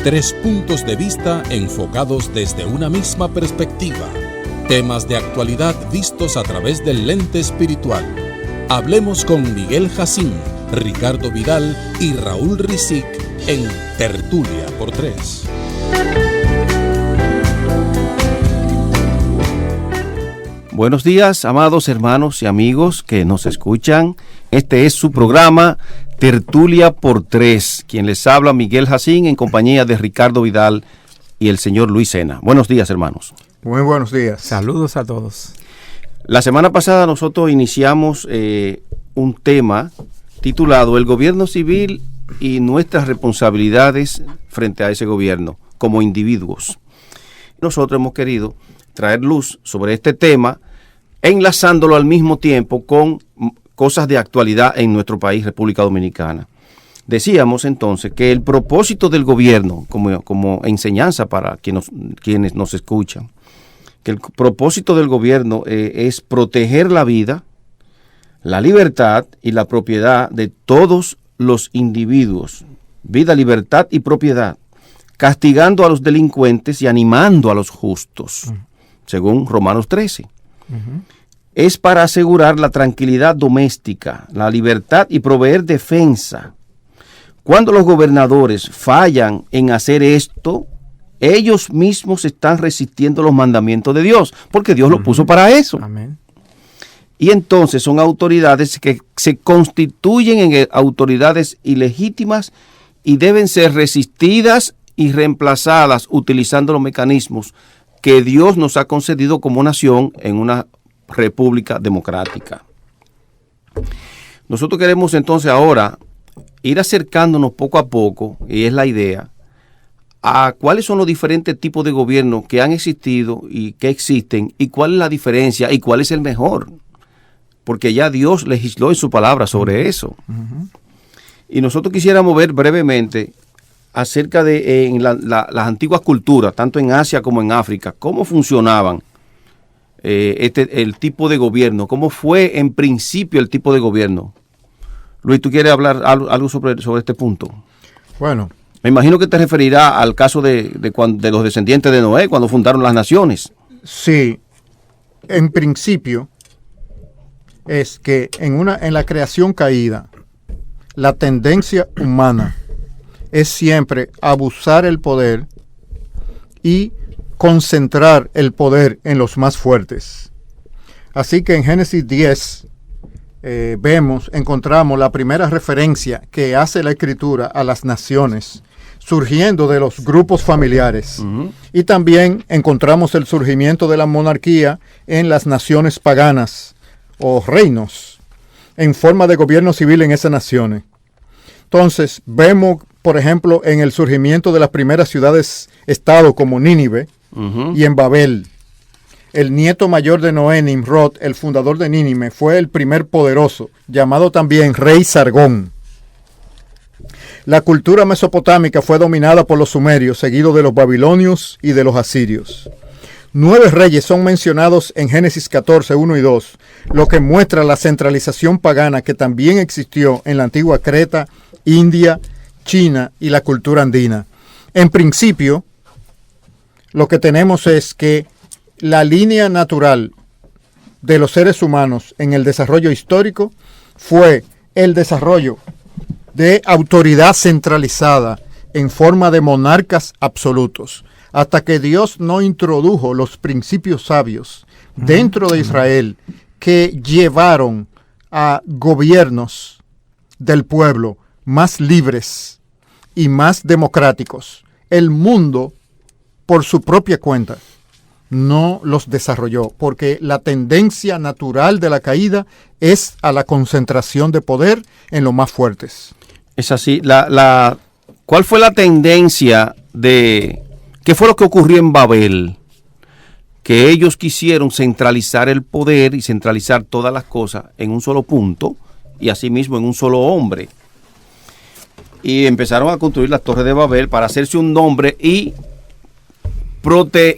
3 puntos de vista enfocados desde una misma perspectiva. Temas de actualidad vistos a través del lente espiritual. Hablemos con Miguel Jacín, Ricardo Vidal y Raúl Rizic en Tertulia por 3. Buenos días, amados hermanos y amigos que nos escuchan. Este es su programa Tertulia por 3. Quien les habla, Miguel Jacín, en compañía de Ricardo Vidal y el señor Luis Sena. Buenos días, hermanos. Muy buenos días. Saludos a todos. La semana pasada nosotros iniciamos un tema titulado El gobierno civil y nuestras responsabilidades frente a ese gobierno como individuos. Nosotros hemos querido traer luz sobre este tema, enlazándolo al mismo tiempo con cosas de actualidad en nuestro país, República Dominicana. Decíamos entonces que el propósito del gobierno, como enseñanza para quienes nos escuchan, que el propósito del gobierno es proteger la vida, la libertad y la propiedad de todos los individuos. Vida, libertad y propiedad, castigando a los delincuentes y animando a los justos, según Romanos 13. Es para asegurar la tranquilidad doméstica, la libertad y proveer defensa. Cuando los gobernadores fallan en hacer esto, ellos mismos están resistiendo los mandamientos de Dios, porque Dios lo puso para eso. Amén. Y entonces son autoridades que se constituyen en autoridades ilegítimas y deben ser resistidas y reemplazadas utilizando los mecanismos que Dios nos ha concedido como nación en una república democrática. Nosotros queremos entonces ahora ir acercándonos poco a poco, y es la idea, a cuáles son los diferentes tipos de gobierno que han existido y que existen, y cuál es la diferencia y cuál es el mejor. Porque ya Dios legisló en su palabra sobre eso. Y nosotros quisiéramos ver brevemente acerca de las antiguas culturas, tanto en Asia como en África, cómo funcionaban el tipo de gobierno, cómo fue en principio el tipo de gobierno. Luis, ¿tú quieres hablar algo sobre este punto? Bueno. Me imagino que te referirás al caso de los descendientes de Noé cuando fundaron las naciones. Sí, en principio es que en la creación caída, la tendencia humana es siempre abusar el poder y concentrar el poder en los más fuertes. Así que en Génesis 10 encontramos la primera referencia que hace la Escritura a las naciones, surgiendo de los grupos familiares. Y también encontramos el surgimiento de la monarquía en las naciones paganas o reinos, en forma de gobierno civil en esas naciones. Entonces, vemos, por ejemplo, en el surgimiento de las primeras ciudades-estado como Nínive y en Babel. El nieto mayor de Noé, Nimrod, el fundador de Nínive, fue el primer poderoso, llamado también Rey Sargón. La cultura mesopotámica fue dominada por los sumerios, seguido de los babilonios y de los asirios. 9 reyes son mencionados en Génesis 14, 1 y 2, lo que muestra la centralización pagana que también existió en la antigua Creta, India, China y la cultura andina. En principio, lo que tenemos es que la línea natural de los seres humanos en el desarrollo histórico fue el desarrollo de autoridad centralizada en forma de monarcas absolutos, hasta que Dios no introdujo los principios sabios dentro de Israel que llevaron a gobiernos del pueblo más libres y más democráticos. El mundo, por su propia cuenta, no los desarrolló, porque la tendencia natural de la caída es a la concentración de poder en los más fuertes. Es así. ¿Cuál fue la tendencia de... ¿Qué fue lo que ocurrió en Babel? Que ellos quisieron centralizar el poder y centralizar todas las cosas en un solo punto y asimismo en un solo hombre. Y empezaron a construir las torres de Babel para hacerse un nombre y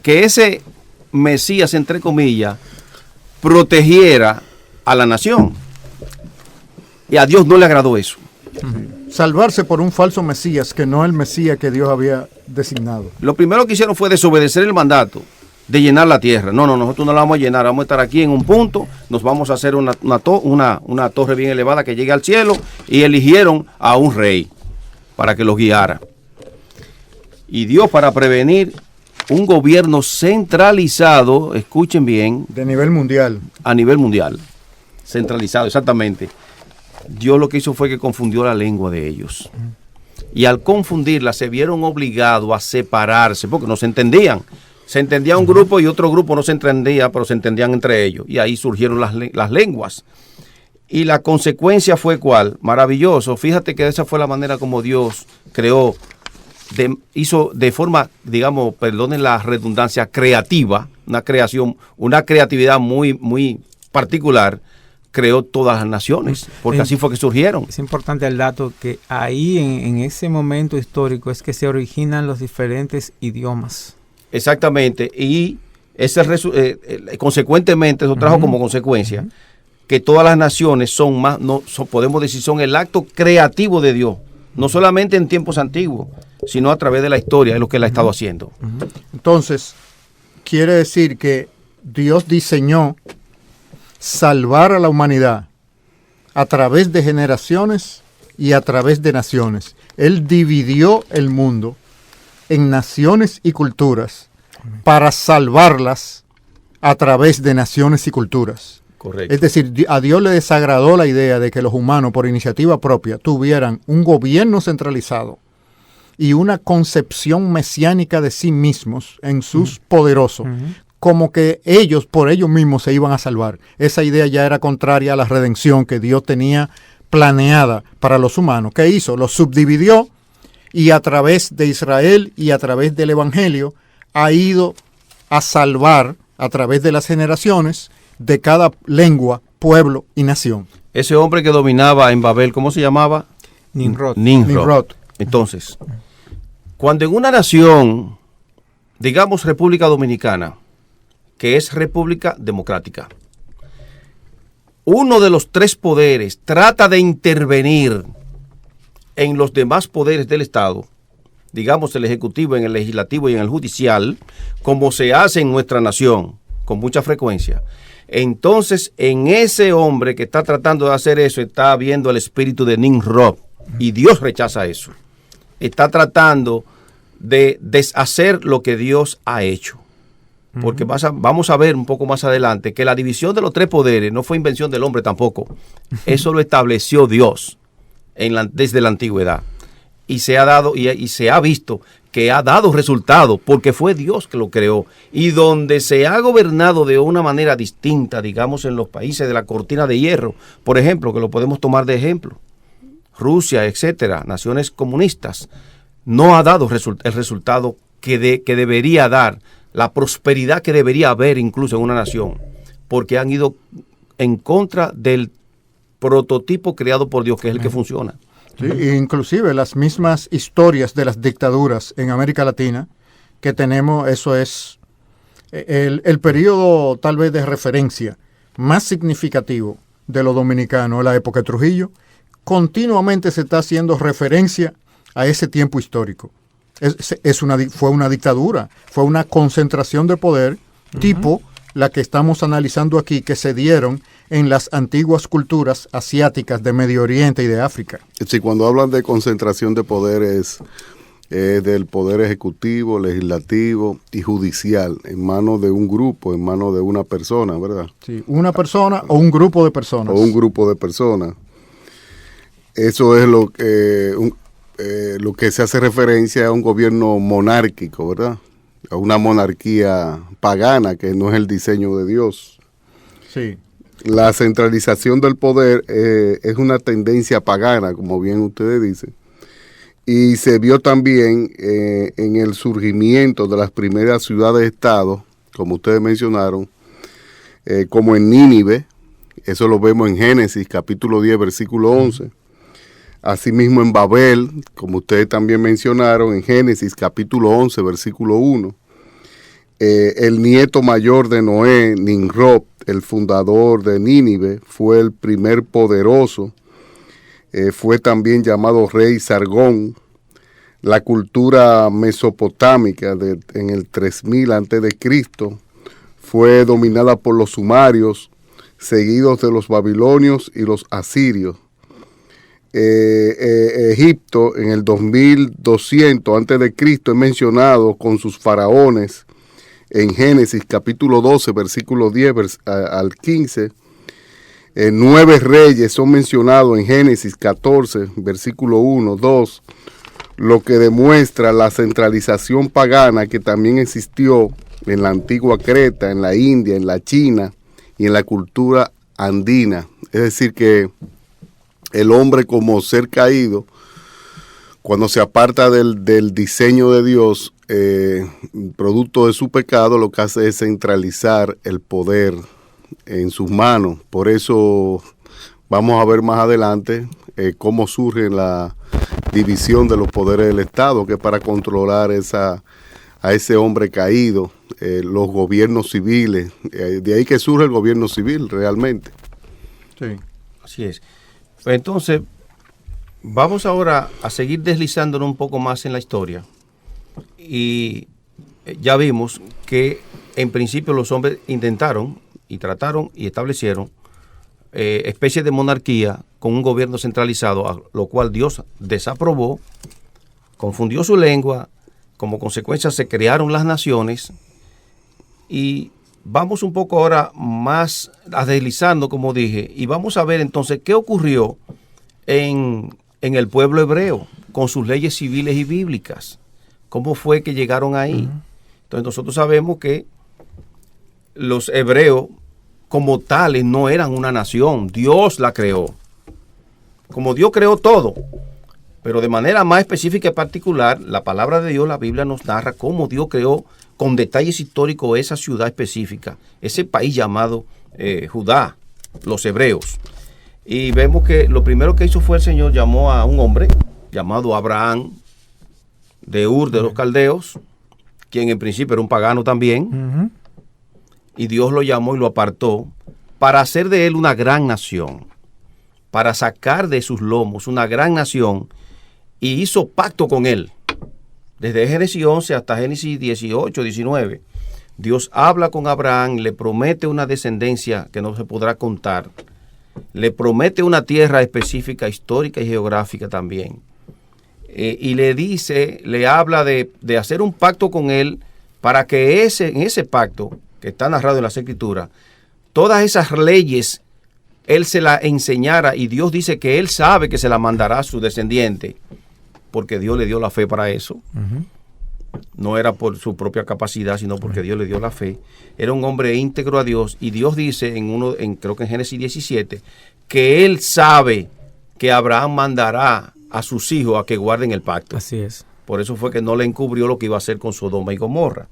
que ese Mesías, entre comillas, protegiera a la nación. Y a Dios no le agradó eso. salvarse por un falso Mesías que no el Mesías que Dios había designado. Lo primero que hicieron fue desobedecer el mandato de llenar la tierra. No, nosotros no la vamos a llenar, vamos a estar aquí en un punto, nos vamos a hacer una torre bien elevada que llegue al cielo, y eligieron a un rey para que los guiara. Y Dios, para prevenir un gobierno centralizado, escuchen bien, De nivel mundial. a nivel mundial, centralizado, exactamente, Dios lo que hizo fue que confundió la lengua de ellos. Y al confundirla se vieron obligados a separarse porque no se entendían. Se entendía un grupo y otro grupo no se entendía, pero se entendían entre ellos. Y ahí surgieron las lenguas. Y la consecuencia fue ¿cuál? Maravilloso. Fíjate que esa fue la manera como Dios creó, hizo de forma, digamos, perdonen la redundancia, creativa, una creatividad muy, muy particular. Creó todas las naciones, porque así fue que surgieron. Es importante el dato que ahí en ese momento histórico es que se originan los diferentes idiomas. Exactamente, y ese consecuentemente eso trajo como consecuencia que todas las naciones podemos decir, son el acto creativo de Dios, no solamente en tiempos antiguos, sino a través de la historia, es lo que Él ha estado haciendo. Entonces, quiere decir que Dios diseñó salvar a la humanidad a través de generaciones y a través de naciones. Él dividió el mundo en naciones y culturas para salvarlas a través de naciones y culturas. Correcto. Es decir, a Dios le desagradó la idea de que los humanos por iniciativa propia tuvieran un gobierno centralizado y una concepción mesiánica de sí mismos en sus poderosos, como que ellos por ellos mismos se iban a salvar. Esa idea ya era contraria a la redención que Dios tenía planeada para los humanos. ¿Qué hizo? Los subdividió y a través de Israel y a través del Evangelio ha ido a salvar a través de las generaciones de cada lengua, pueblo y nación. Ese hombre que dominaba en Babel, ¿cómo se llamaba? Nimrod. Entonces, cuando en una nación, digamos República Dominicana, que es república democrática, uno de los tres poderes trata de intervenir en los demás poderes del Estado, digamos el ejecutivo, en el legislativo y en el judicial, como se hace en nuestra nación con mucha frecuencia, entonces en ese hombre que está tratando de hacer eso está viendo el espíritu de Nimrod, y Dios rechaza eso. Está tratando de deshacer lo que Dios ha hecho. Porque vamos a ver un poco más adelante que la división de los tres poderes no fue invención del hombre tampoco. Eso lo estableció Dios desde la antigüedad. Y se ha dado y se ha visto que ha dado resultado porque fue Dios que lo creó. Y donde se ha gobernado de una manera distinta, digamos en los países de la cortina de hierro, por ejemplo, que lo podemos tomar de ejemplo, Rusia, etcétera, naciones comunistas, no ha dado el resultado que debería dar, la prosperidad que debería haber incluso en una nación, porque han ido en contra del prototipo creado por Dios, que es el que funciona. Sí, inclusive las mismas historias de las dictaduras en América Latina que tenemos, eso es el periodo tal vez de referencia más significativo de lo dominicano, la época de Trujillo. Continuamente se está haciendo referencia a ese tiempo histórico. Fue una dictadura, fue una concentración de poder tipo la que estamos analizando aquí, que se dieron en las antiguas culturas asiáticas de Medio Oriente y de África. Sí, cuando hablan de concentración de poderes del poder ejecutivo, legislativo y judicial en manos de un grupo, en manos de una persona, ¿verdad? Sí, una persona o un grupo de personas. O un grupo de personas. Eso es lo que se hace referencia a un gobierno monárquico, ¿verdad? A una monarquía pagana que no es el diseño de Dios. Sí. La centralización del poder es una tendencia pagana, como bien ustedes dicen, y se vio también en el surgimiento de las primeras ciudades-estado, como ustedes mencionaron, como en Nínive. Eso lo vemos en Génesis, capítulo 10, versículo 11. Asimismo en Babel, como ustedes también mencionaron, en Génesis capítulo 11, versículo 1. El nieto mayor de Noé, Nimrod, el fundador de Nínive, fue el primer poderoso fue también llamado rey Sargón. La cultura mesopotámica en el 3000 a.C. fue dominada por los sumarios, seguidos de los babilonios y los asirios. Egipto en el 2200 a.C. es mencionado con sus faraones en Génesis capítulo 12, versículo 10 al 15. 9 reyes son mencionados en Génesis 14, versículo 1, 2, lo que demuestra la centralización pagana que también existió en la antigua Creta, en la India, en la China y en la cultura andina. Es decir que el hombre como ser caído, cuando se aparta del diseño de Dios, producto de su pecado, lo que hace es centralizar el poder en sus manos. Por eso vamos a ver más adelante cómo surge la división de los poderes del Estado, que es para controlar a ese hombre caído, los gobiernos civiles. De ahí que surge el gobierno civil realmente. Sí. Así es. Pues entonces, vamos ahora a seguir deslizándonos un poco más en la historia. Y ya vimos que en principio los hombres intentaron y trataron y establecieron especie de monarquía con un gobierno centralizado, a lo cual Dios desaprobó, confundió su lengua, como consecuencia se crearon las naciones. Y vamos un poco ahora más a deslizando, como dije, y vamos a ver entonces qué ocurrió en el pueblo hebreo con sus leyes civiles y bíblicas. ¿Cómo fue que llegaron ahí? Entonces nosotros sabemos que los hebreos como tales no eran una nación, Dios la creó. Como Dios creó todo, pero de manera más específica y particular, la palabra de Dios, la Biblia nos narra cómo Dios creó con detalles históricos esa ciudad específica, ese país llamado Judá, los hebreos. Y vemos que lo primero que hizo fue el Señor llamó a un hombre llamado Abraham, de Ur de los Caldeos, quien en principio era un pagano también, y Dios lo llamó y lo apartó para hacer de él una gran nación, para sacar de sus lomos una gran nación, y hizo pacto con él. Desde Génesis 11 hasta Génesis 18, 19, Dios habla con Abraham, le promete una descendencia que no se podrá contar, le promete una tierra específica, histórica y geográfica también. Y le dice, le habla de hacer un pacto con él para que en ese pacto, que está narrado en las Escrituras, todas esas leyes, él se las enseñara, y Dios dice que él sabe que se las mandará a su descendiente, porque Dios le dio la fe para eso. No era por su propia capacidad, sino porque Dios le dio la fe. Era un hombre íntegro a Dios, y Dios dice, creo que en Génesis 17, que él sabe que Abraham mandará a sus hijos a que guarden el pacto. Así es. Por eso fue que no le encubrió lo que iba a hacer con Sodoma y Gomorra.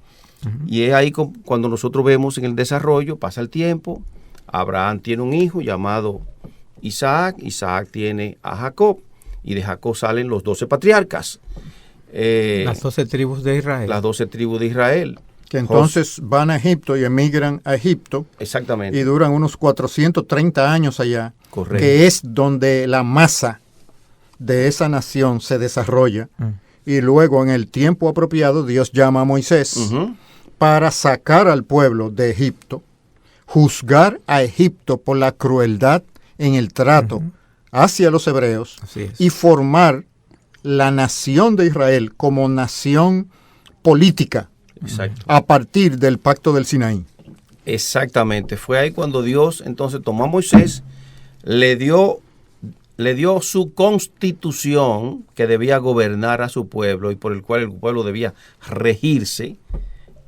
Y es ahí cuando nosotros vemos en el desarrollo, pasa el tiempo, Abraham tiene un hijo llamado Isaac, Isaac tiene a Jacob, y de Jacob salen los 12 patriarcas. Las 12 tribus de Israel. Las 12 tribus de Israel. Que entonces van a Egipto y emigran a Egipto. Exactamente. Y duran unos 430 años allá. Correcto. Que es donde la masa de esa nación se desarrolla. Y luego, en el tiempo apropiado, Dios llama a Moisés para sacar al pueblo de Egipto, juzgar a Egipto por la crueldad en el trato hacia los hebreos y formar la nación de Israel como nación política. Exacto. A partir del pacto del Sinaí. Exactamente. Fue ahí cuando Dios entonces tomó a Moisés, le dio su constitución que debía gobernar a su pueblo y por el cual el pueblo debía regirse,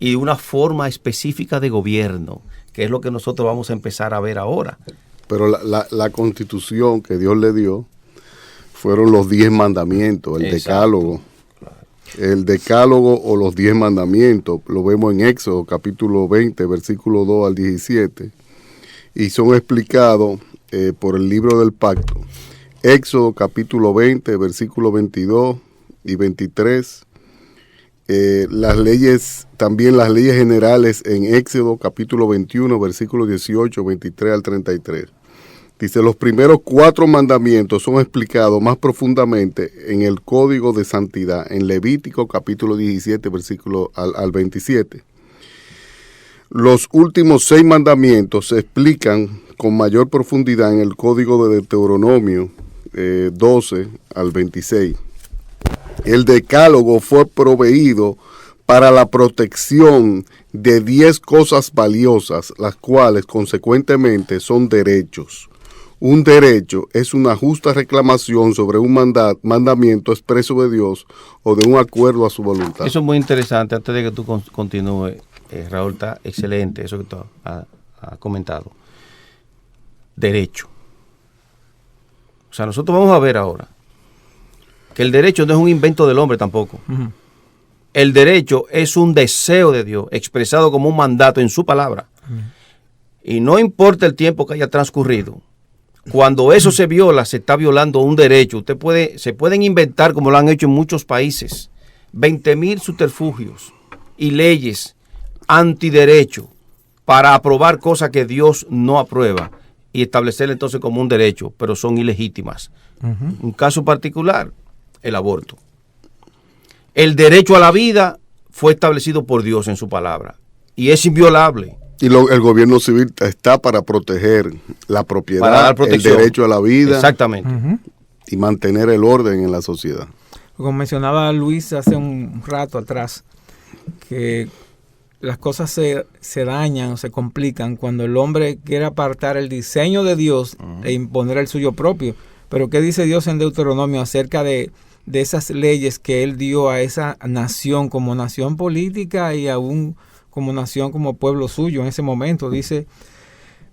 y una forma específica de gobierno, que es lo que nosotros vamos a empezar a ver ahora. Pero la constitución que Dios le dio fueron los 10 mandamientos, el decálogo. El decálogo o los 10 mandamientos, lo vemos en Éxodo capítulo 20, versículo 2 al 17, y son explicados por el libro del pacto. Éxodo capítulo 20, versículo 22 y 23. Las leyes generales en Éxodo capítulo 21, versículo 18, 23 al 33. Dice, los primeros 4 mandamientos son explicados más profundamente en el Código de Santidad, en Levítico capítulo 17, versículo al 27. Los últimos 6 mandamientos se explican con mayor profundidad en el Código de Deuteronomio 12 al 26. El decálogo fue proveído para la protección de 10 cosas valiosas, las cuales consecuentemente son derechos. Un derecho es una justa reclamación sobre un mandamiento expreso de Dios o de un acuerdo a su voluntad. Eso es muy interesante. Antes de que tú continúes, Raúl, está excelente eso que tú has comentado. Derecho. O sea, nosotros vamos a ver ahora que el derecho no es un invento del hombre tampoco. Uh-huh. El derecho es un deseo de Dios expresado como un mandato en su palabra. Uh-huh. Y no importa el tiempo que haya transcurrido, cuando eso se viola, se está violando un derecho. Se pueden inventar, como lo han hecho en muchos países, 20,000 subterfugios y leyes antiderecho para aprobar cosas que Dios no aprueba y establecerle entonces como un derecho, pero son ilegítimas. Uh-huh. Un caso particular, el aborto. El derecho a la vida fue establecido por Dios en su palabra y es inviolable. Y el gobierno civil está para proteger la propiedad, para dar protección, el derecho a la vida. Exactamente. Uh-huh. Y mantener el orden en la sociedad. Como mencionaba Luis hace un rato atrás, que las cosas se dañan o se complican cuando el hombre quiere apartar el diseño de Dios e imponer el suyo propio. Pero ¿qué dice Dios en Deuteronomio acerca de esas leyes que Él dio a esa nación como nación política y aún como nación, como pueblo suyo en ese momento? Dice,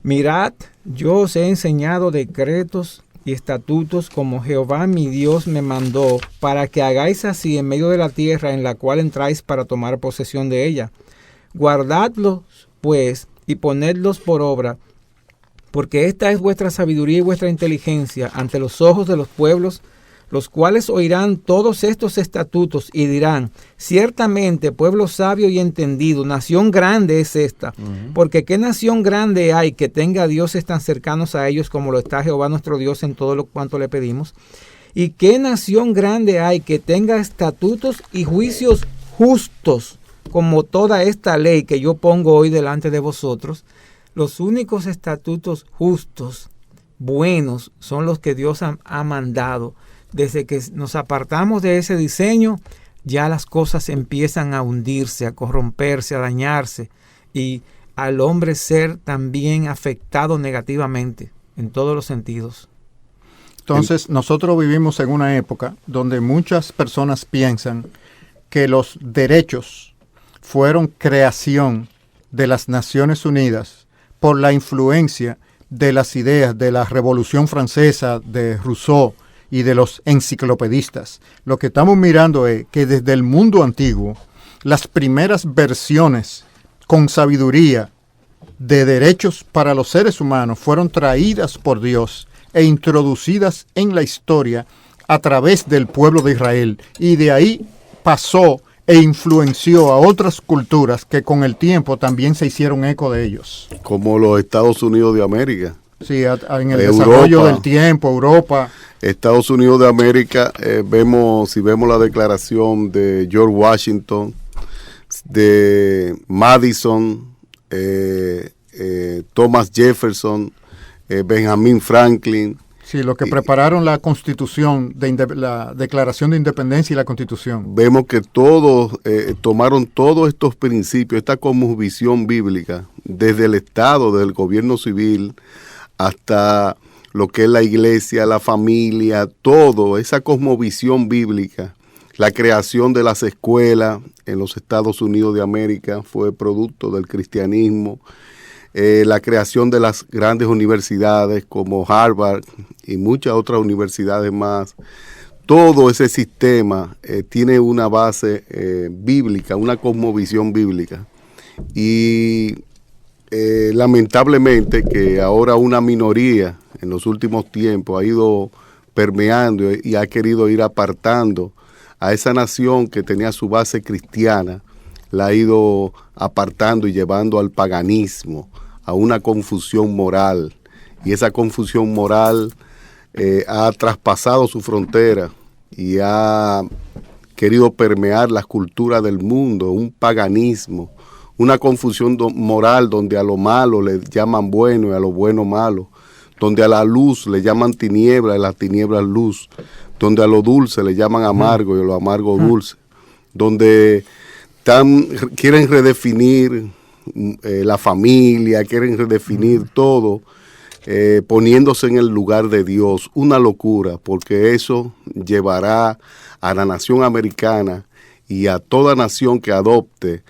mirad, yo os he enseñado decretos y estatutos como Jehová mi Dios me mandó, para que hagáis así en medio de la tierra en la cual entráis para tomar posesión de ella. Guardadlos, pues, y ponedlos por obra, porque esta es vuestra sabiduría y vuestra inteligencia ante los ojos de los pueblos, los cuales oirán todos estos estatutos y dirán, ciertamente pueblo sabio y entendido, nación grande es esta, porque qué nación grande hay que tenga dioses tan cercanos a ellos como lo está Jehová nuestro Dios en todo lo cuanto le pedimos, y qué nación grande hay que tenga estatutos y juicios justos como toda esta ley que yo pongo hoy delante de vosotros. Los únicos estatutos justos, buenos, son los que Dios ha mandado. Desde que nos apartamos de ese diseño, ya las cosas empiezan a hundirse, a corromperse, a dañarse, y al hombre ser también afectado negativamente en todos los sentidos. Entonces, nosotros vivimos en una época donde muchas personas piensan que los derechos fueron creación de las Naciones Unidas por la influencia de las ideas de la Revolución Francesa, de Rousseau y de los enciclopedistas. Lo que estamos mirando es que desde el mundo antiguo, las primeras versiones con sabiduría de derechos para los seres humanos fueron traídas por Dios e introducidas en la historia a través del pueblo de Israel. Y de ahí pasó e influenció a otras culturas que con el tiempo también se hicieron eco de ellos. Como los Estados Unidos de América. Sí, en el desarrollo del tiempo, Europa. Estados Unidos de América, si vemos la declaración de George Washington, de Madison, Thomas Jefferson, Benjamin Franklin. Sí, lo que prepararon la Constitución, la Declaración de Independencia y la Constitución. Vemos que todos tomaron todos estos principios, esta cosmovisión bíblica, desde el Estado, desde el gobierno civil, hasta lo que es la iglesia, la familia, todo, esa cosmovisión bíblica. La creación de las escuelas en los Estados Unidos de América fue producto del cristianismo. La creación de las grandes universidades como Harvard y muchas otras universidades más. Todo ese sistema tiene una base bíblica, una cosmovisión bíblica. Y lamentablemente que ahora una minoría en los últimos tiempos ha ido permeando y ha querido ir apartando a esa nación que tenía su base cristiana, la ha ido apartando y llevando al paganismo, a una confusión moral y esa confusión moral ha traspasado su frontera y ha querido permear las culturas del mundo, un paganismo, una confusión moral donde a lo malo le llaman bueno y a lo bueno malo, donde a la luz le llaman tiniebla y a las tinieblas luz, donde a lo dulce le llaman amargo y a lo amargo dulce, donde quieren redefinir la familia, quieren redefinir todo, poniéndose en el lugar de Dios. Una locura, porque eso llevará a la nación americana y a toda nación que adopte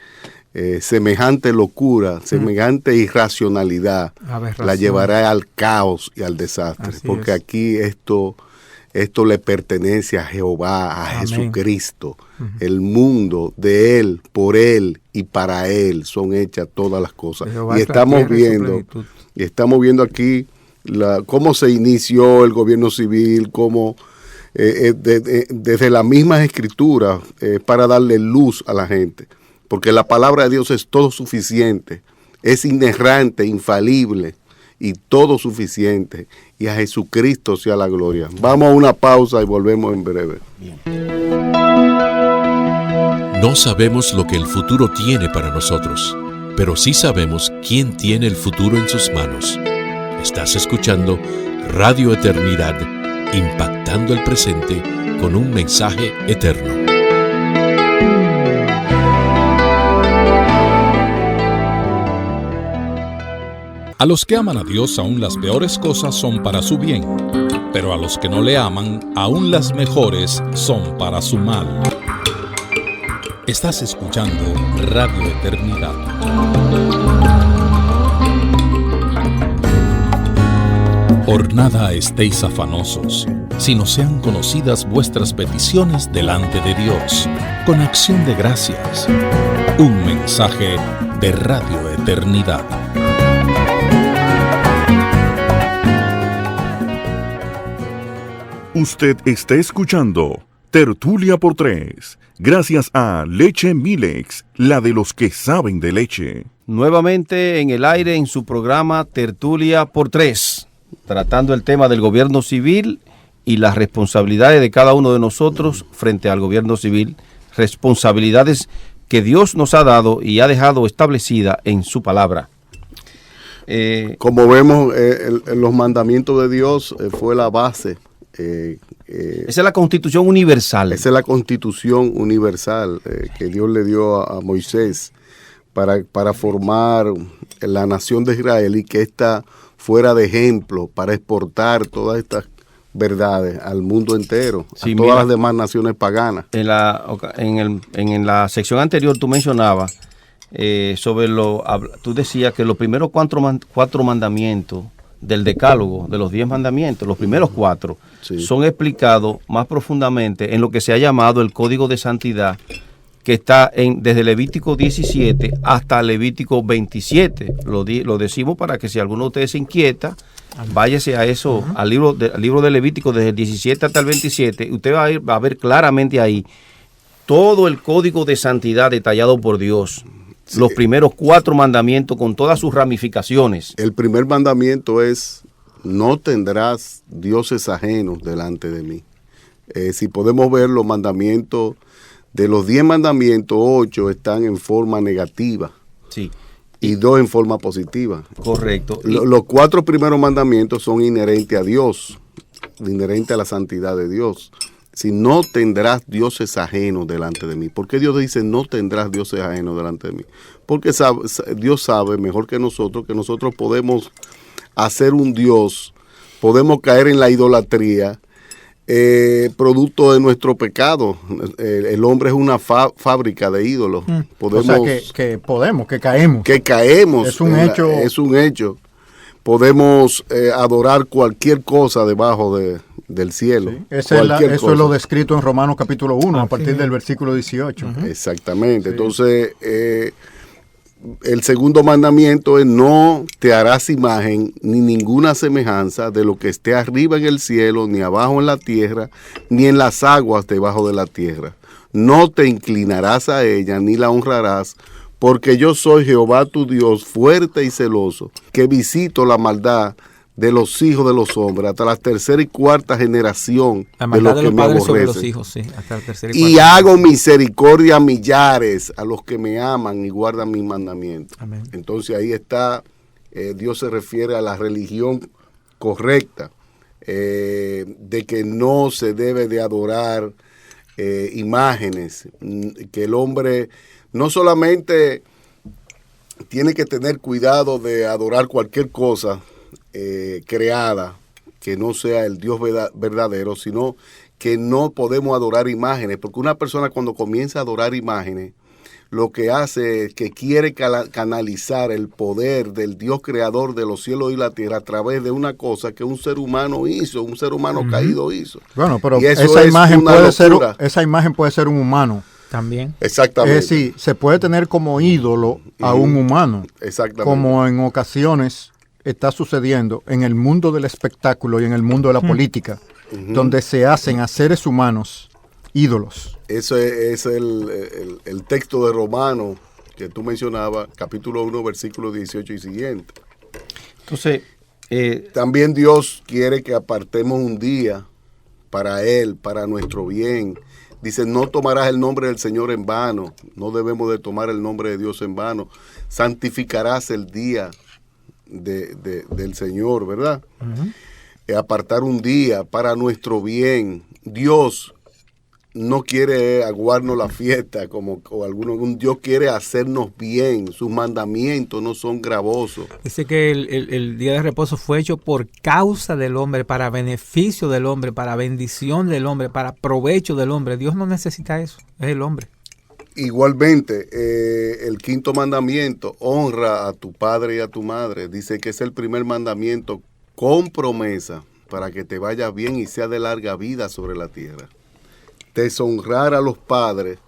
semejante locura, semejante irracionalidad, la llevará al caos y al desastre. Así porque es. Aquí esto le pertenece a Jehová, a Amén. Jesucristo. El mundo de Él, por Él y para Él son hechas todas las cosas. Y estamos viendo aquí cómo se inició el gobierno civil, cómo desde las mismas escrituras para darle luz a la gente. Porque la palabra de Dios es todo suficiente, es inerrante, infalible y todo suficiente. Y a Jesucristo sea la gloria. Vamos a una pausa y volvemos en breve. No sabemos lo que el futuro tiene para nosotros, pero sí sabemos quién tiene el futuro en sus manos. Estás escuchando Radio Eternidad, impactando el presente con un mensaje eterno. A los que aman a Dios, aún las peores cosas son para su bien, pero a los que no le aman, aún las mejores son para su mal. Estás escuchando Radio Eternidad. Por nada estéis afanosos, sino sean conocidas vuestras peticiones delante de Dios, con acción de gracias. Un mensaje de Radio Eternidad. Usted está escuchando Tertulia por Tres, gracias a Leche Milex, la de los que saben de leche. Nuevamente en el aire en su programa Tertulia por Tres, tratando el tema del gobierno civil y las responsabilidades de cada uno de nosotros frente al gobierno civil, responsabilidades que Dios nos ha dado y ha dejado establecida en su palabra. Como vemos, los mandamientos de Dios fue la base. Esa es la Constitución universal. Esa es la Constitución universal que Dios le dio a Moisés para formar la nación de Israel y que ésta fuera de ejemplo para exportar todas estas verdades al mundo entero, sí, a todas las demás naciones paganas. En la sección anterior tú mencionabas tú decías que los primeros cuatro mandamientos del decálogo, de los 10 mandamientos, los primeros 4, sí, son explicados más profundamente en lo que se ha llamado el Código de Santidad, que está desde Levítico 17 hasta Levítico 27. Lo decimos para que si alguno de ustedes se inquieta, váyase a eso, al libro de Levítico desde el 17 hasta el 27. Usted va a ver claramente ahí todo el Código de Santidad detallado por Dios. Sí. Los primeros 4 mandamientos con todas sus ramificaciones. El primer mandamiento es: no tendrás dioses ajenos delante de mí. Si podemos ver los mandamientos, de los 10 mandamientos, 8 están en forma negativa. Sí. Y 2 en forma positiva. Correcto. Los 4 primeros mandamientos son inherentes a Dios, inherentes a la santidad de Dios. Si no tendrás dioses ajenos delante de mí. ¿Por qué Dios dice no tendrás dioses ajenos delante de mí? Porque Dios sabe mejor que nosotros podemos hacer un Dios, podemos caer en la idolatría, producto de nuestro pecado. El hombre es una fábrica de ídolos. O sea que caemos. Que caemos. Es un hecho. Es un hecho. Podemos adorar cualquier cosa debajo del cielo. Sí. Eso es lo descrito en Romanos capítulo 1, a partir del versículo 18. Exactamente. Sí. Entonces, el segundo mandamiento es: no te harás imagen ni ninguna semejanza de lo que esté arriba en el cielo, ni abajo en la tierra, ni en las aguas debajo de la tierra. No te inclinarás a ella, ni la honrarás, porque yo soy Jehová tu Dios, fuerte y celoso, que visito la maldad de los hijos de los hombres, hasta la tercera y cuarta generación La de maldad los de que los me padres sobre los aborrecen. hijos, sí, hasta la tercera y Y cuarta. hago misericordia a millares, a los que me aman y guardan mis mandamientos. Amén. Entonces ahí está, Dios se refiere a la religión correcta, de que no se debe de adorar imágenes, que el hombre no solamente tiene que tener cuidado de adorar cualquier cosa creada que no sea el Dios verdadero, sino que no podemos adorar imágenes, porque una persona cuando comienza a adorar imágenes, lo que hace es que quiere canalizar el poder del Dios creador de los cielos y la tierra a través de una cosa que un ser humano hizo, un ser humano caído hizo. Bueno, pero Y eso esa es imagen una locura. esa imagen puede ser un humano. También. Exactamente. Es decir, se puede tener como ídolo a un humano, Exactamente. como en ocasiones está sucediendo en el mundo del espectáculo y en el mundo de la política, donde se hacen a seres humanos ídolos. Eso es el texto de Romanos que tú mencionabas, capítulo 1, versículo 18 y siguiente. Entonces, También Dios quiere que apartemos un día para Él, para nuestro bien. Dice, no tomarás el nombre del Señor en vano. No debemos de tomar el nombre de Dios en vano. Santificarás el día del Señor, ¿verdad? Apartar un día para nuestro bien. Dios no quiere aguarnos la fiesta como algunos. Dios quiere hacernos bien. Sus mandamientos no son gravosos. Dice que el día de reposo fue hecho por causa del hombre, para beneficio del hombre, para bendición del hombre, para provecho del hombre. Dios no necesita eso, es el hombre. Igualmente, el quinto mandamiento, honra a tu padre y a tu madre. Dice que es el primer mandamiento con promesa para que te vaya bien y sea de larga vida sobre la tierra. Deshonrar a los padres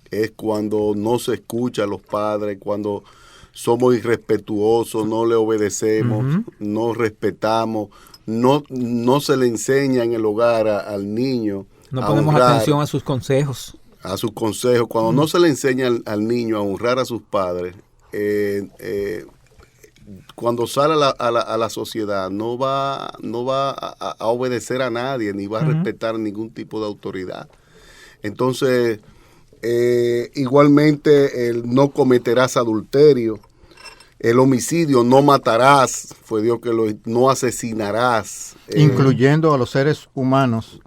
es cuando no se escucha a los padres, cuando somos irrespetuosos, no le obedecemos, no respetamos, no se le enseña en el hogar al niño. No ponemos atención a sus consejos. A sus consejos. Cuando no se le enseña al niño a honrar a sus padres, cuando sale a la sociedad no va a obedecer a nadie, ni va a respetar ningún tipo de autoridad. Entonces, igualmente, no cometerás adulterio, el homicidio, no matarás, fue Dios que no asesinarás. Incluyendo a los seres humanos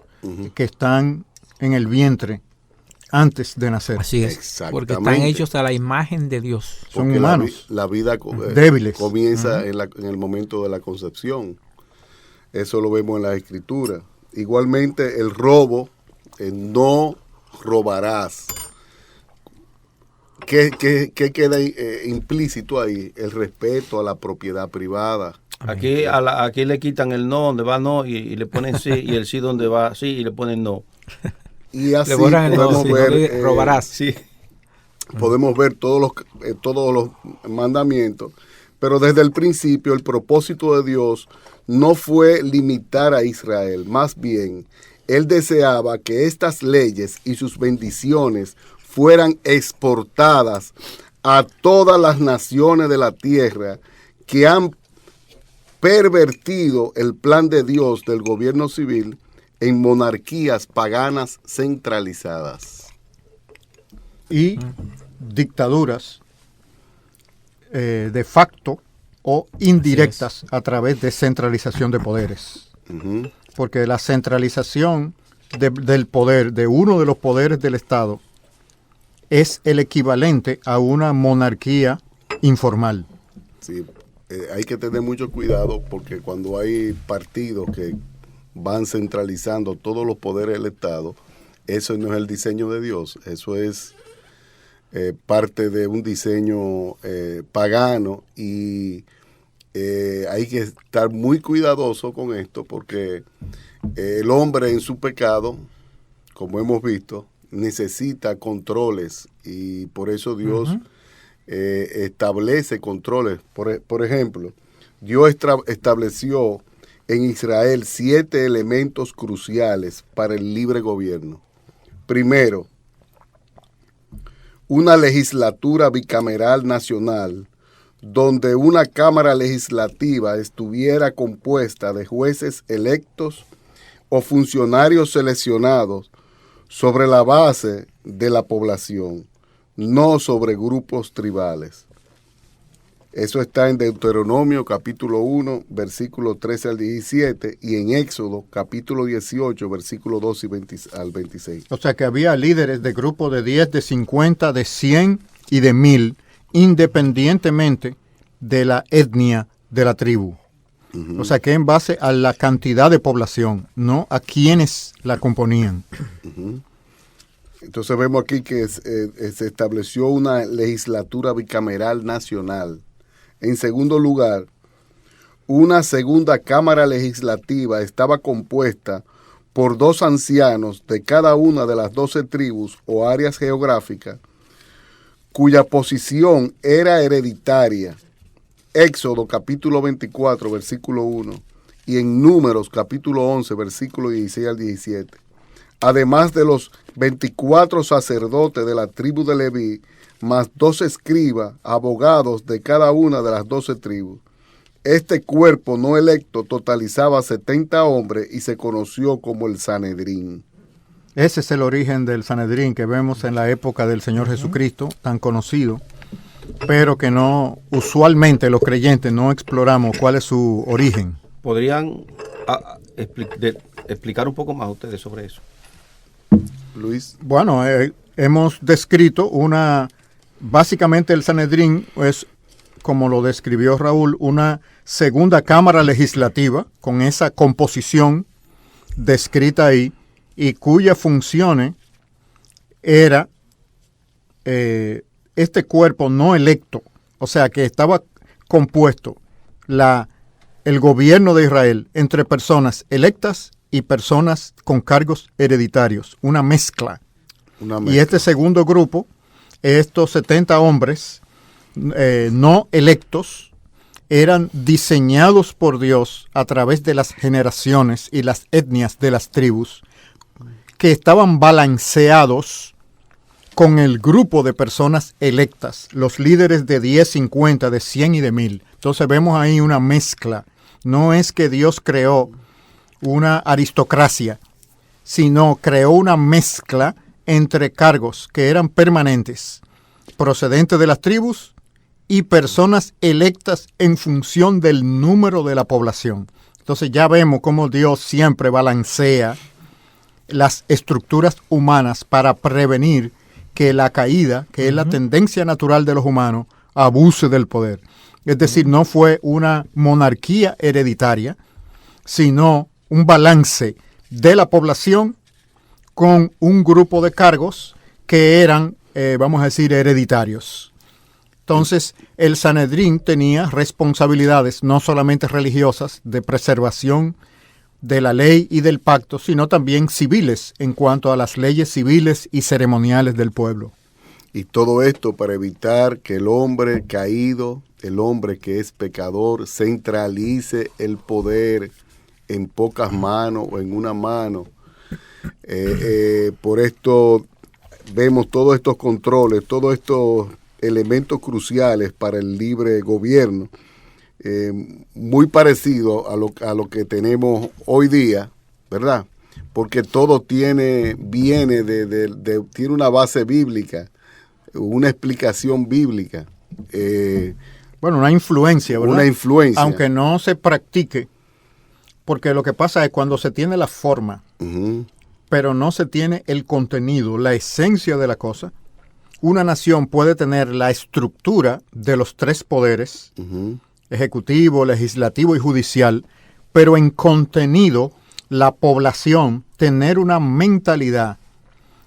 que están en el vientre antes de nacer. Así es, Exactamente. porque están hechos a la imagen de Dios. Son Porque humanos. La vida débiles. comienza en el momento de la concepción. Eso lo vemos en la Escritura. Igualmente, el robo, no robarás. ¿Qué queda implícito ahí? El respeto a la propiedad privada. aquí, aquí le quitan el no donde va no y le ponen sí, y el sí donde va sí y le ponen no. Y así Le borran el podemos no, ver, no robarás. Sí. podemos ver todos los mandamientos. Pero desde el principio el propósito de Dios no fue limitar a Israel, más bien Él deseaba que estas leyes y sus bendiciones fueran exportadas a todas las naciones de la tierra que han pervertido el plan de Dios del gobierno civil en monarquías paganas centralizadas. Y dictaduras de facto o indirectas a través de centralización de poderes. Porque la centralización del poder, de uno de los poderes del Estado, es el equivalente a una monarquía informal. Sí, hay que tener mucho cuidado porque cuando hay partidos que van centralizando todos los poderes del Estado, eso no es el diseño de Dios, eso es parte de un diseño pagano y hay que estar muy cuidadoso con esto porque el hombre en su pecado, como hemos visto, necesita controles y por eso Dios establece controles. Por ejemplo, Dios estableció en Israel 7 elementos cruciales para el libre gobierno. Primero, una legislatura bicameral nacional donde una Cámara Legislativa estuviera compuesta de jueces electos o funcionarios seleccionados sobre la base de la población, no sobre grupos tribales. Eso está en Deuteronomio capítulo 1, versículo 13 al 17, y en Éxodo capítulo 18, versículo 2 al 26. O sea que había líderes de grupos de 10, de 50, de 100 y de 1000, independientemente de la etnia de la tribu. O sea que en base a la cantidad de población, no a quienes la componían. Entonces vemos aquí que se estableció una legislatura bicameral nacional. En segundo lugar, una segunda Cámara Legislativa estaba compuesta por 2 ancianos de cada una de las 12 tribus o áreas geográficas, cuya posición era hereditaria. Éxodo capítulo 24, versículo 1, y en Números capítulo 11, versículo 16 al 17. Además de los 24 sacerdotes de la tribu de Leví, más 2 escribas, abogados de cada una de las 12 tribus. Este cuerpo no electo totalizaba 70 hombres y se conoció como el Sanedrín. Ese es el origen del Sanedrín que vemos en la época del Señor Jesucristo, tan conocido, pero que no, usualmente los creyentes no exploramos cuál es su origen. ¿Podrían explicar un poco más ustedes sobre eso? Luis. Bueno, hemos descrito básicamente el Sanedrín es, como lo describió Raúl, una segunda cámara legislativa con esa composición descrita ahí y cuyas funciones era este cuerpo no electo, o sea que estaba compuesto el gobierno de Israel entre personas electas y personas con cargos hereditarios, una mezcla. Y este segundo grupo, estos 70 hombres no electos, eran diseñados por Dios a través de las generaciones y las etnias de las tribus, que estaban balanceados con el grupo de personas electas, los líderes de 10, 50, de 100 y de 1000. Entonces vemos ahí una mezcla. No es que Dios creó una aristocracia, sino creó una mezcla entre cargos que eran permanentes, procedentes de las tribus y personas electas en función del número de la población. Entonces ya vemos cómo Dios siempre balancea las estructuras humanas para prevenir que la caída, que es la tendencia natural de los humanos, abuse del poder. Es decir, no fue una monarquía hereditaria, sino un balance de la población con un grupo de cargos que eran, vamos a decir, hereditarios. Entonces, el Sanedrín tenía responsabilidades no solamente religiosas de preservación de la ley y del pacto, sino también civiles en cuanto a las leyes civiles y ceremoniales del pueblo. Y todo esto para evitar que el hombre caído, el hombre que es pecador, centralice el poder en pocas manos o en una mano. Por esto vemos todos estos controles, todos estos elementos cruciales para el libre gobierno, muy parecido a lo que tenemos hoy día, ¿verdad? Porque todo tiene una base bíblica, una explicación bíblica. Bueno, una influencia, ¿verdad? Una influencia. Aunque no se practique, porque lo que pasa es cuando se tiene la forma, pero no se tiene el contenido, la esencia de la cosa, una nación puede tener la estructura de los 3 poderes, ejecutivo, legislativo y judicial, pero en contenido la población tener una mentalidad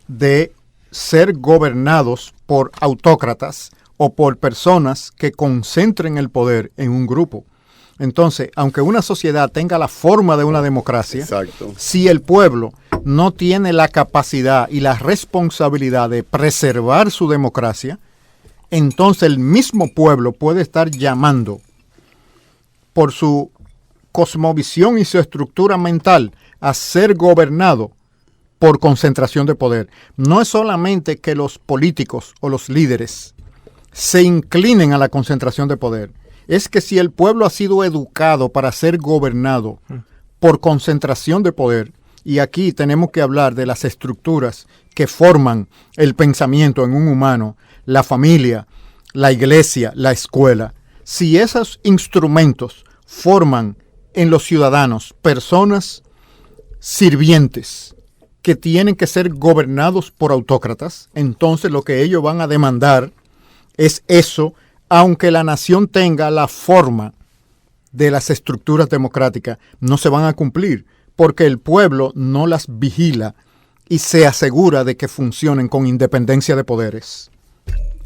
de ser gobernados por autócratas o por personas que concentren el poder en un grupo. Entonces, aunque una sociedad tenga la forma de una democracia, exacto, si el pueblo no tiene la capacidad y la responsabilidad de preservar su democracia, entonces el mismo pueblo puede estar llamando por su cosmovisión y su estructura mental a ser gobernado por concentración de poder. No es solamente que los políticos o los líderes se inclinen a la concentración de poder. Es que si el pueblo ha sido educado para ser gobernado por concentración de poder, y aquí tenemos que hablar de las estructuras que forman el pensamiento en un humano, la familia, la iglesia, la escuela, si esos instrumentos forman en los ciudadanos personas sirvientes que tienen que ser gobernados por autócratas, entonces lo que ellos van a demandar es eso, aunque la nación tenga la forma de las estructuras democráticas, no se van a cumplir, porque el pueblo no las vigila y se asegura de que funcionen con independencia de poderes.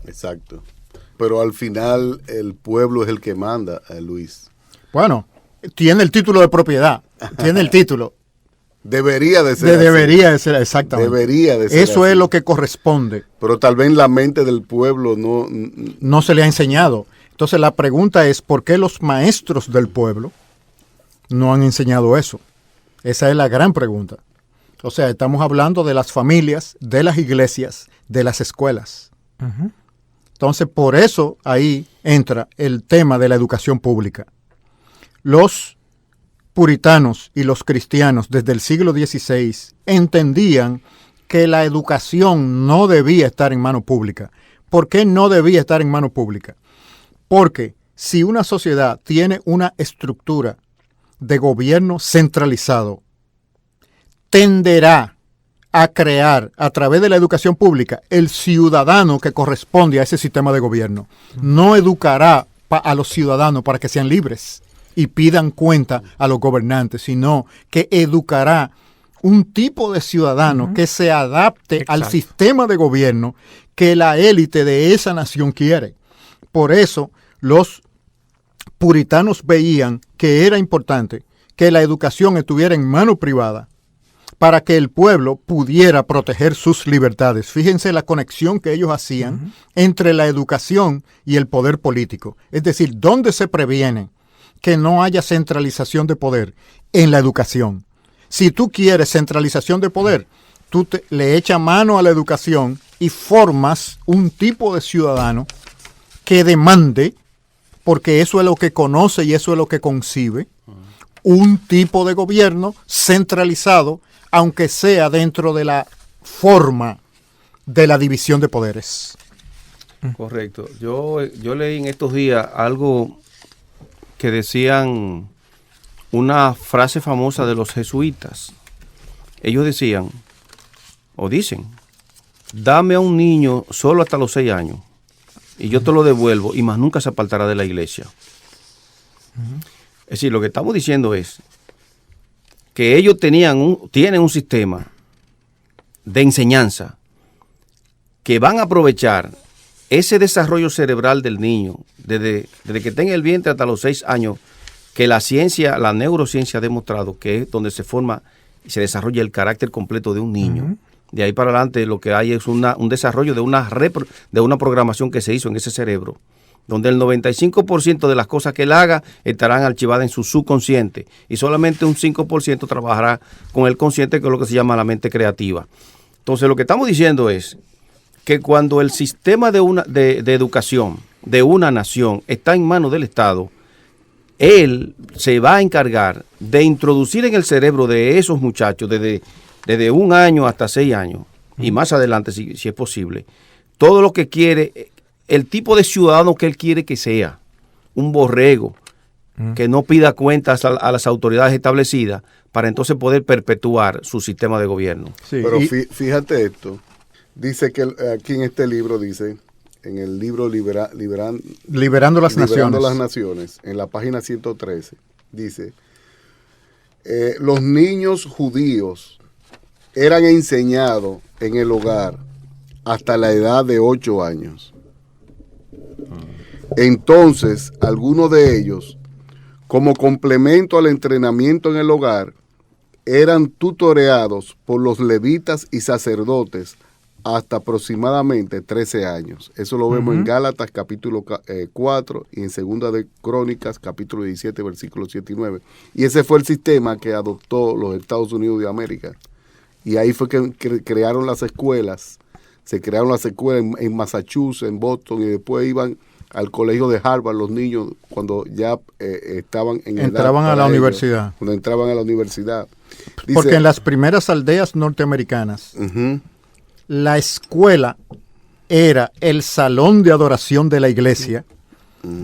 Exacto. Pero al final el pueblo es el que manda, Luis. Bueno, tiene el título de propiedad, tiene el título. Debería de ser Debería de ser, exactamente. Debería de ser Eso así. es lo que corresponde. Pero tal vez en la mente del pueblo no se le ha enseñado. Entonces la pregunta es, ¿por qué los maestros del pueblo no han enseñado eso? Esa es la gran pregunta. O sea, estamos hablando de las familias, de las iglesias, de las escuelas. Ujú. Entonces, por eso ahí entra el tema de la educación pública. Los puritanos y los cristianos desde el siglo XVI entendían que la educación no debía estar en mano pública. ¿Por qué no debía estar en mano pública? Porque si una sociedad tiene una estructura de gobierno centralizado, tenderá a crear a través de la educación pública el ciudadano que corresponde a ese sistema de gobierno. No educará a los ciudadanos para que sean libres y pidan cuenta a los gobernantes, sino que educará un tipo de ciudadano que se adapte al sistema de gobierno que la élite de esa nación quiere. Por eso los puritanos veían que era importante que la educación estuviera en mano privada para que el pueblo pudiera proteger sus libertades. Fíjense la conexión que ellos hacían entre la educación y el poder político. Es decir, ¿dónde se previene que no haya centralización de poder? En la educación. Si tú quieres centralización de poder, tú le echas mano a la educación y formas un tipo de ciudadano que demande, porque eso es lo que conoce y eso es lo que concibe, un tipo de gobierno centralizado, aunque sea dentro de la forma de la división de poderes. Correcto. Yo leí en estos días algo que decían, una frase famosa de los jesuitas. Ellos decían, o dicen, dame a un niño solo hasta los 6 años y yo te lo devuelvo y más nunca se apartará de la iglesia. Es decir, lo que estamos diciendo es que ellos tienen un sistema de enseñanza que van a aprovechar ese desarrollo cerebral del niño desde que está en el vientre hasta los 6 años, que la neurociencia ha demostrado que es donde se forma y se desarrolla el carácter completo de un niño. De ahí para adelante lo que hay es un desarrollo de una programación que se hizo en ese cerebro, donde el 95% de las cosas que él haga estarán archivadas en su subconsciente y solamente un 5% trabajará con el consciente, que es lo que se llama la mente creativa. Entonces lo que estamos diciendo es que cuando el sistema de educación de una nación está en manos del Estado, él se va a encargar de introducir en el cerebro de esos muchachos desde 1 año hasta 6 años y más adelante si es posible, todo lo que quiere, el tipo de ciudadano que él quiere que sea, un borrego, que no pida cuentas a las autoridades establecidas para entonces poder perpetuar su sistema de gobierno. Sí, Pero fíjate esto, dice que aquí en este libro dice, en el libro Liberando las Naciones, en la página 113, dice, los niños judíos eran enseñados en el hogar hasta la edad de 8 años. Entonces, algunos de ellos, como complemento al entrenamiento en el hogar, eran tutoreados por los levitas y sacerdotes hasta aproximadamente 13 años. Eso lo vemos en Gálatas capítulo 4 y en Segunda de Crónicas capítulo 17 versículos 7 y 9. Y ese fue el sistema que adoptó los Estados Unidos de América. Y ahí fue que crearon las escuelas se crearon las escuelas en Massachusetts, en Boston, y después iban al colegio de Harvard los niños cuando ya estaban en entraban a la universidad. Cuando entraban a la universidad. Dice, porque en las primeras aldeas norteamericanas, la escuela era el salón de adoración de la iglesia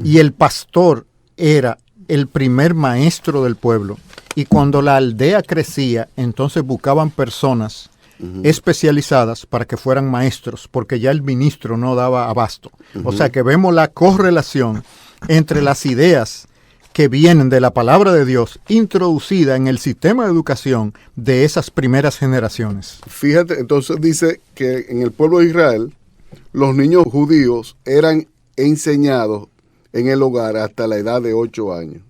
y el pastor era el primer maestro del pueblo. Y cuando la aldea crecía, entonces buscaban personas especializadas para que fueran maestros, porque ya el ministro no daba abasto. O sea que vemos la correlación entre las ideas que vienen de la palabra de Dios introducida en el sistema de educación de esas primeras generaciones. Fíjate, entonces dice que en el pueblo de Israel los niños judíos eran enseñados en el hogar hasta la edad de 8 años.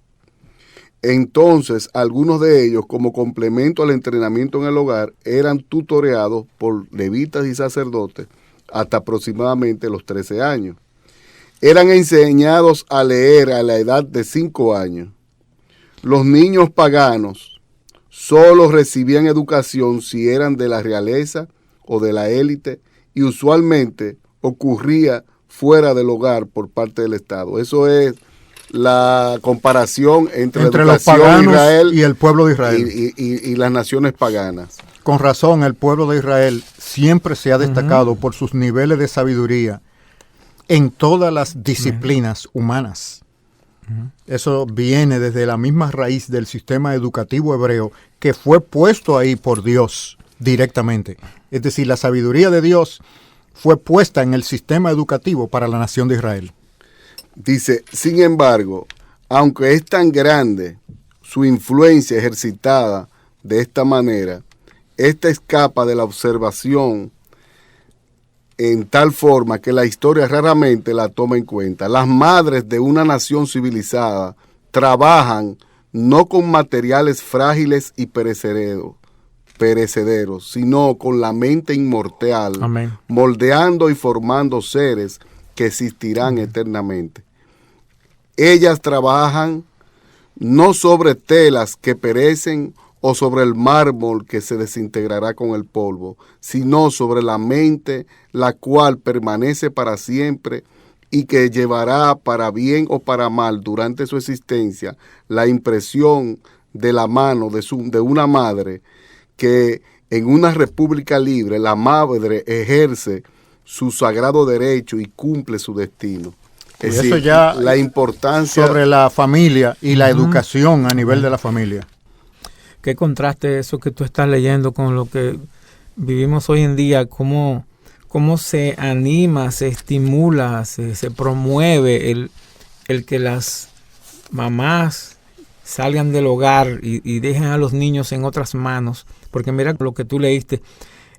Entonces, algunos de ellos, como complemento al entrenamiento en el hogar, eran tutoreados por levitas y sacerdotes hasta aproximadamente los 13 años. Eran enseñados a leer a la edad de 5 años. Los niños paganos solo recibían educación si eran de la realeza o de la élite, y usualmente ocurría fuera del hogar por parte del Estado. Eso es la comparación entre la los paganos Israel y el pueblo de Israel y las naciones paganas. Con razón, el pueblo de Israel siempre se ha destacado por sus niveles de sabiduría en todas las disciplinas humanas. Eso viene desde la misma raíz del sistema educativo hebreo que fue puesto ahí por Dios directamente. Es decir, la sabiduría de Dios fue puesta en el sistema educativo para la nación de Israel. Dice, sin embargo, aunque es tan grande su influencia ejercitada de esta manera, esta escapa de la observación en tal forma que la historia raramente la toma en cuenta. Las madres de una nación civilizada trabajan no con materiales frágiles y perecederos, sino con la mente inmortal, Amén, moldeando y formando seres que existirán eternamente. Ellas trabajan no sobre telas que perecen o sobre el mármol que se desintegrará con el polvo, sino sobre la mente, la cual permanece para siempre y que llevará para bien o para mal durante su existencia la impresión de la mano de una madre que en una república libre la madre ejerce su sagrado derecho y cumple su destino. Es eso decir, ya la importancia sobre la familia y la educación a nivel de la familia. qué contraste eso que tú estás leyendo con lo que vivimos hoy en día, cómo se anima, se estimula, se promueve el que las mamás salgan del hogar y dejen a los niños en otras manos. Porque mira lo que tú leíste,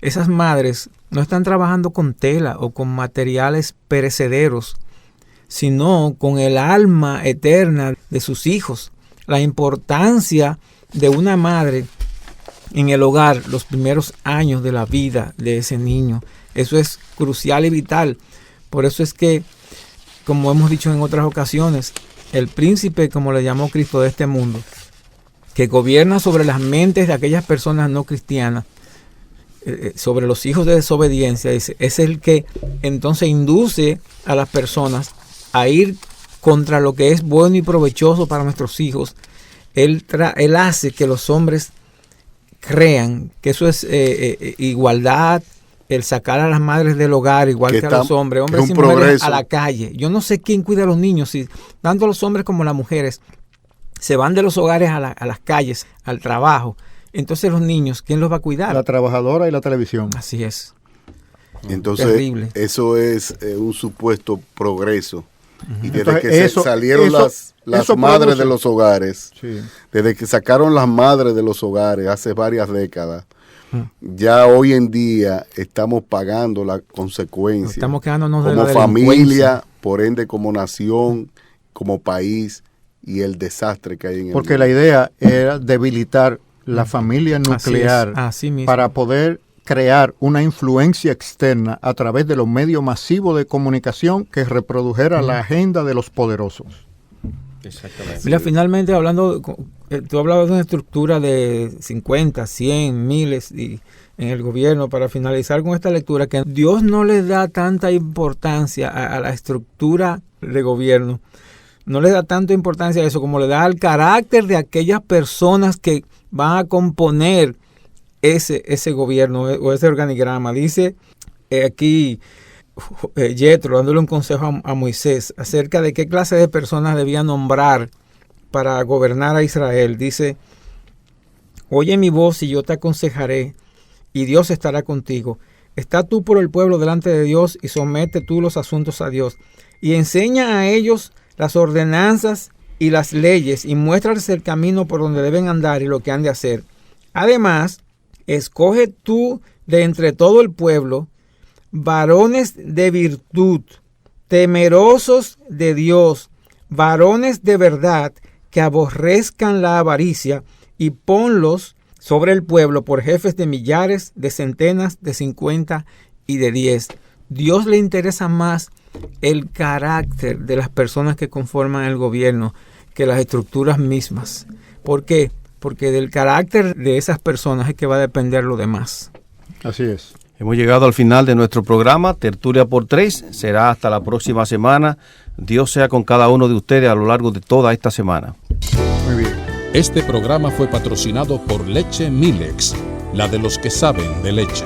esas madres no están trabajando con tela o con materiales perecederos, sino con el alma eterna de sus hijos. La importancia de una madre en el hogar, los primeros años de la vida de ese niño, eso es crucial y vital. Por eso es que, como hemos dicho en otras ocasiones, el príncipe, como le llamó Cristo, de este mundo, que gobierna sobre las mentes de aquellas personas no cristianas, sobre los hijos de desobediencia, es el que entonces induce a las personas a ir contra lo que es bueno y provechoso para nuestros hijos. Él hace que los hombres crean que eso es igualdad, el sacar a las madres del hogar igual que a los hombres y mujeres progreso a la calle. Yo no sé quién cuida a los niños, si tanto los hombres como las mujeres se van de los hogares a las calles, al trabajo. Entonces los niños, ¿quién los va a cuidar? La trabajadora y la televisión. Así es. Entonces, terrible. Eso es un supuesto progreso. Y desde Entonces, que salieron las madres de los hogares, sí, desde que sacaron las madres de los hogares hace varias décadas, ya hoy en día estamos pagando la consecuencia. Estamos quedándonos como de la familia, por ende como nación, como país, y el desastre que hay en el porque mundo. la idea era debilitar la familia nuclear así mismo, para poder crear una influencia externa a través de los medios masivos de comunicación que reprodujera la agenda de los poderosos. Exactamente. Mira, finalmente hablando, tú hablabas de una estructura de 50, 100, miles, y en el gobierno, para finalizar con esta lectura, que Dios no le da tanta importancia a la estructura de gobierno, no le da tanta importancia a eso como le da al carácter de aquellas personas que van a componer ese gobierno o ese organigrama. Dice aquí Yetro dándole un consejo a Moisés acerca de qué clase de personas debía nombrar para gobernar a Israel. Dice: oye mi voz y yo te aconsejaré, y Dios estará contigo. Está tú por el pueblo delante de Dios, y somete tú los asuntos a Dios, y enseña a ellos las ordenanzas y las leyes, y muéstrales el camino por donde deben andar y lo que han de hacer. Además, escoge tú de entre todo el pueblo varones de virtud, temerosos de Dios, varones de verdad, que aborrezcan la avaricia, y ponlos sobre el pueblo por jefes de millares, de centenas, de 50 y de 10. Dios le interesa más el carácter de las personas que conforman el gobierno que las estructuras mismas. ¿Por qué? Porque del carácter de esas personas es que va a depender lo demás. Así es. Hemos llegado al final de nuestro programa, Tertulia por 3. Será hasta la próxima semana. Dios sea con cada uno de ustedes a lo largo de toda esta semana. Muy bien. Este programa fue patrocinado por Leche Milex, la de los que saben de leche.